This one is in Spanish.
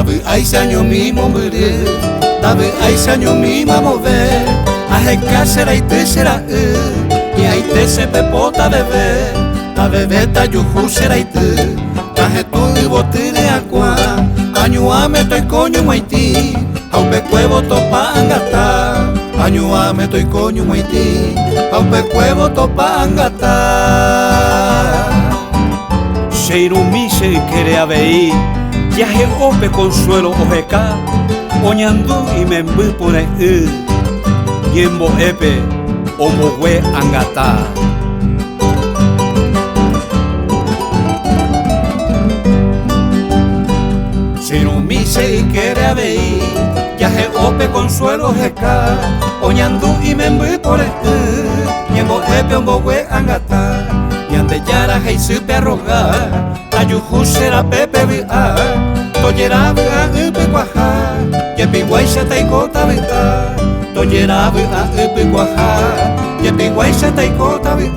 Tabe aise año mismo morir, tabe aise año mismo mover. Ajeca será y te será y ahí te se pepota bebé. Tabe beta yuju será y te, taje tu y botire aqua. Añuame toy coño maití, aupe cuevo topa angata. Añuame toy coño maití, aupe cuevo topa angata. Seirumi se quiere aveí, viaje ope consuelo ojeca, oñando y me enví por el yembo epe, omogüe angata. Seirumi se quiere aveí, viaje ope consuelo ojeca, oñando y me enví por el yembo epe, omogüe angata. Yande yara hei supe arrogar, ayuju será pepe via, toyera via upe guaja, yepi guaisa taikota via, toyera via upe guaja, yepi guaisa taikota via.